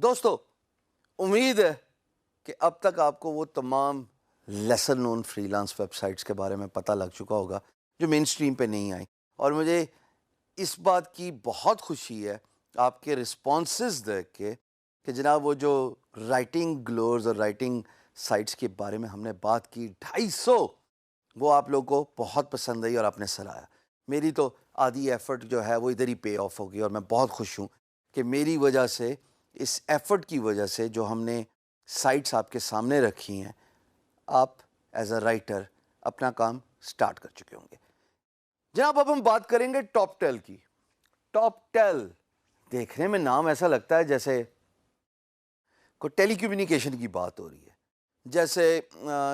دوستو امید ہے کہ اب تک آپ کو وہ تمام لیسر نون فری لانس ویب سائٹس کے بارے میں پتہ لگ چکا ہوگا جو مین سٹریم پہ نہیں آئیں، اور مجھے اس بات کی بہت خوشی ہے آپ کے رسپانسز دیکھ کے کہ جناب وہ جو رائٹنگ گلورز اور رائٹنگ سائٹس کے بارے میں ہم نے بات کی 250 وہ آپ لوگوں کو بہت پسند آئی اور آپ نے سراہا۔ میری تو آدھی ایفرٹ جو ہے وہ ادھر ہی پے آف ہوگی، اور میں بہت خوش ہوں کہ میری وجہ سے، اس ایفرٹ کی وجہ سے جو ہم نے سائٹس آپ کے سامنے رکھی ہیں، آپ ایز اے رائٹر اپنا کام سٹارٹ کر چکے ہوں گے۔ جناب اب ہم بات کریں گے ٹاپ ٹیل کی۔ ٹاپ ٹیل دیکھنے میں نام ایسا لگتا ہے جیسے کوئی ٹیلی کمیونیکیشن کی بات ہو رہی ہے، جیسے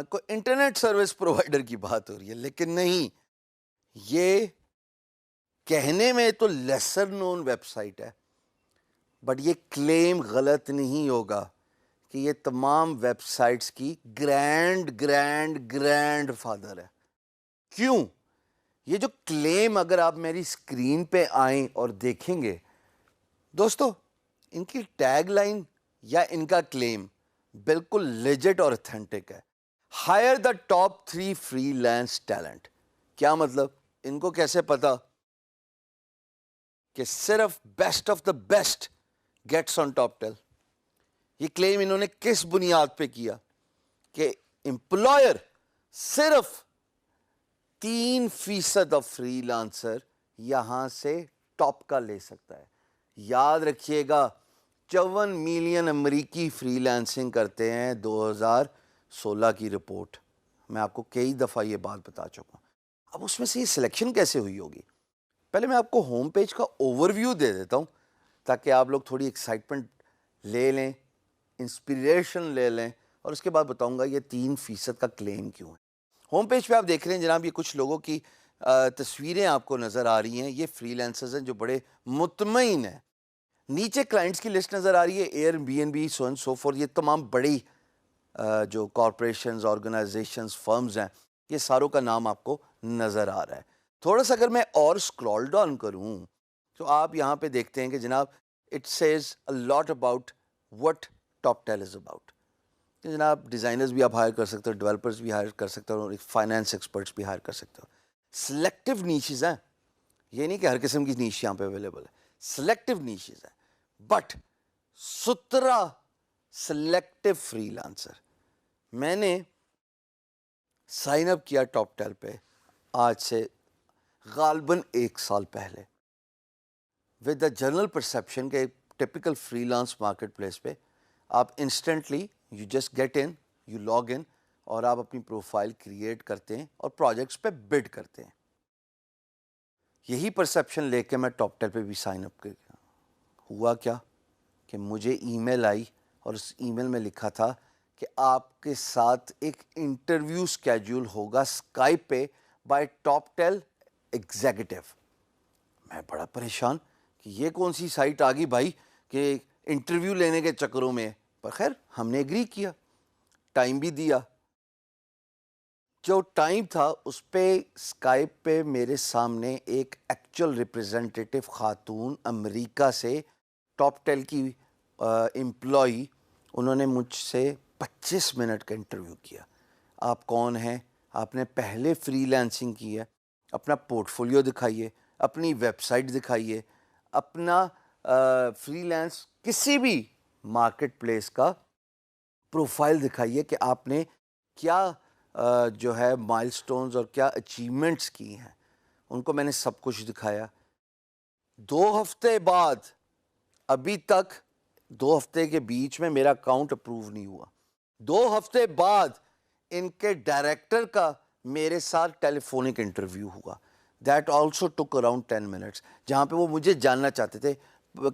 کوئی انٹرنیٹ سروس پرووائڈر کی بات ہو رہی ہے، لیکن نہیں، یہ کہنے میں تو لیسر نون ویب سائٹ ہے، بٹ یہ کلیم غلط نہیں ہوگا کہ یہ تمام ویب سائٹس کی گرینڈ گرینڈ گرینڈ فادر ہے۔ کیوں؟ یہ جو کلیم اگر آپ میری اسکرین پہ آئیں اور دیکھیں گے دوستو، ان کی ٹیگ لائن یا ان کا کلیم بالکل لیجٹ اور اتھینٹک ہے۔ Hire the top 3 freelance talent. کیا مطلب؟ ان کو کیسے پتا کہ صرف best of the best gets on top tail? یہ کلیم انہوں نے کس بنیاد پہ کیا کہ امپلائر صرف 3% آف فری لانسر یہاں سے ٹاپ کا لے سکتا ہے۔ یاد رکھیے گا 54 ملین امریکی فری لانسنگ کرتے ہیں 2016 کی رپورٹ، میں آپ کو کئی دفعہ یہ بات بتا چکا ہوں۔ اب اس میں سے یہ سلیکشن کیسے ہوئی ہوگی؟ پہلے میں آپ کو ہوم پیج کا اوور ویو دے دیتا ہوں تاکہ آپ لوگ تھوڑی ایکسائٹمنٹ لے لیں، انسپریشن لے لیں، اور اس کے بعد بتاؤں گا یہ 3% کا کلیم کیوں ہے۔ ہوم پیج پہ آپ دیکھ رہے ہیں جناب، یہ کچھ لوگوں کی تصویریں آپ کو نظر آ رہی ہیں، یہ فری لانسرز ہیں جو بڑے مطمئن ہیں۔ نیچے کلائنٹس کی لسٹ نظر آ رہی ہے، Airbnb, so and so forth, یہ تمام بڑی جو کارپوریشنز، آرگنائزیشنز، فرمز ہیں، یہ ساروں کا نام آپ کو نظر آ رہا ہے۔ تھوڑا سا اگر میں اور اسکرول ڈاؤن کروں تو آپ یہاں پہ دیکھتے ہیں کہ جناب it says a lot about what top tell is about. جناب ڈیزائنرز بھی آپ ہائر کر سکتے ہو، ڈیولپرز بھی ہائر کر سکتے ہو، اور فائنینس ایکسپرٹس بھی ہائر کر سکتے ہو۔ سلیکٹیو نیشز ہیں، یہ نہیں کہ ہر قسم کی نیش یہاں پہ اویلیبل ہے، سلیکٹیو نیشز ہیں، بٹ 17 سلیکٹیو فری لانسر۔ میں نے سائن اپ کیا ٹاپ ٹیل پہ آج سے غالباً 1 سال پہلے، ود دا جنرل پرسیپشن کہ typical freelance marketplace پہ آپ instantly you just get in, you log in, اور آپ اپنی پروفائل کریٹ کرتے ہیں اور پروجیکٹس پہ بڈ کرتے ہیں۔ یہی پرسیپشن لے کے میں ٹاپ ٹیل پہ بھی سائن اپ کیا۔ ہوا کیا کہ مجھے ای میل آئی، اور اس ای میل میں لکھا تھا کہ آپ کے ساتھ ایک انٹرویو اسکیڈول ہوگا اسکائپ پہ بائی ٹاپ ٹیل ایگزیکٹو۔ میں بڑا پریشان کہ یہ کون سی سائٹ آ گئی بھائی کہ انٹرویو لینے کے چکروں میں، پر خیر ہم نے ایگری کیا، ٹائم بھی دیا۔ جو ٹائم تھا اس پہ اسکائپ پہ میرے سامنے ایک ایکچوئل ریپرزینٹیٹیو خاتون امریکہ سے، ٹاپ ٹیل کی امپلائی، انہوں نے مجھ سے 25 منٹ کا انٹرویو کیا۔ آپ کون ہیں؟ آپ نے پہلے فری لانسنگ کی ہے؟ اپنا پورٹ فولیو دکھائیے، اپنی ویب سائٹ دکھائیے، اپنا فری لانس کسی بھی مارکیٹ پلیس کا پروفائل دکھائیے کہ آپ نے کیا جو ہے مائل سٹونز اور کیا اچیومنٹس کی ہیں۔ ان کو میں نے سب کچھ دکھایا۔ 2 ہفتے بعد، ابھی تک 2 ہفتے کے بیچ میں میرا اکاؤنٹ اپروو نہیں ہوا، 2 ہفتے بعد ان کے ڈائریکٹر کا میرے ساتھ ٹیلی فونک انٹرویو ہوا، that also took around 10 minutes, جہاں پہ وہ مجھے جاننا چاہتے تھے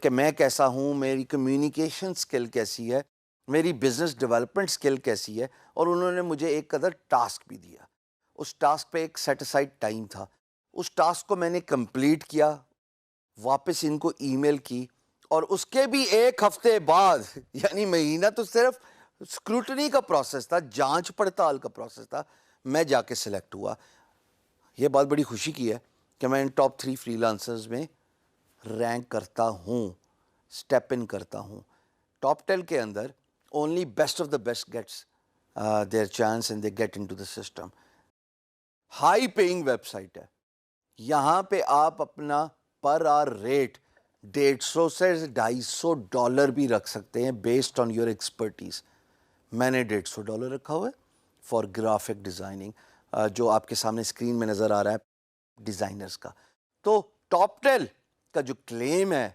کہ میں کیسا ہوں، میری کمیونیکیشن سکل کیسی ہے، میری بزنس ڈیولپمنٹ سکل کیسی ہے، اور انہوں نے مجھے ایک قدر ٹاسک بھی دیا۔ اس ٹاسک پہ ایک سیٹ اسائڈ ٹائم تھا، اس ٹاسک کو میں نے کمپلیٹ کیا، واپس ان کو ای میل کی، اور اس کے بھی 1 ہفتے بعد، یعنی مہینہ تو صرف اسکروٹنی کا پروسیس تھا، جانچ پڑتال کا پروسیس تھا، میں جا کے سلیکٹ ہوا۔ یہ بات بڑی خوشی کی ہے کہ میں ان ٹاپ 3 فری لانسرز میں رینک کرتا ہوں، سٹیپ ان کرتا ہوں۔ ٹاپ 10 کے اندر only best of the best gets their chance and they get into the system. High paying website ہے. یہاں پہ آپ اپنا پر آور ریٹ $150 سے $250 بھی رکھ سکتے ہیں بیسڈ آن یور ایکسپرٹیز. میں نے $150 رکھا ہوا ہے فار گرافک ڈیزائننگ, جو آپ کے سامنے اسکرین میں نظر آ رہا ہے ڈیزائنرز کا. تو ٹاپ 10 کا جو کلیم ہے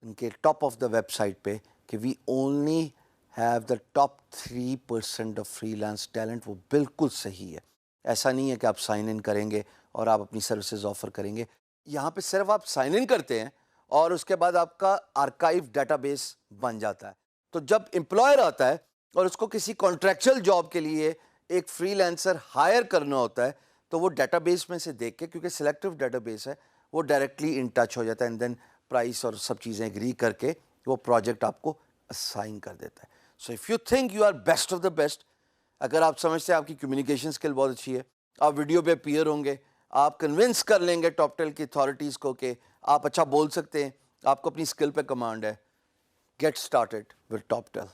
ان کے top of the website پہ کہ we only have the top 3% of freelance talent, وہ بالکل صحیح ہے. ایسا نہیں ہے کہ آپ سائن ان کریں گے اور آپ اپنی سروسز آفر کریں گے. یہاں پہ صرف آپ سائن ان کرتے ہیں اور اس کے بعد آپ کا آرکائیو ڈیٹا بیس بن جاتا ہے. تو جب امپلائر آتا ہے اور اس کو کسی کانٹریکچل جاب کے لیے ایک فری لانسر ہائر کرنا ہوتا ہے تو وہ ڈیٹا بیس میں سے دیکھ کے, کیونکہ سلیکٹیو ڈیٹا بیس ہے, وہ ڈائریکٹلی ان ٹچ ہو جاتا ہے اینڈ دین پرائس اور سب چیزیں اگری کر کے وہ پروجیکٹ آپ کو اسائن کر دیتا ہے. So if you think you are best of the best, اگر آپ سمجھتے ہیں آپ کی کمیونیکیشن اسکل بہت اچھی ہے, آپ ویڈیو پہ اپیئر ہوں گے, آپ کنونس کر لیں گے ٹاپ 10 کی اتھارٹیز کو کہ آپ اچھا بول سکتے ہیں, آپ کو اپنی اسکل پہ کمانڈ ہے, گیٹ اسٹارٹڈ ود ٹاپ 10.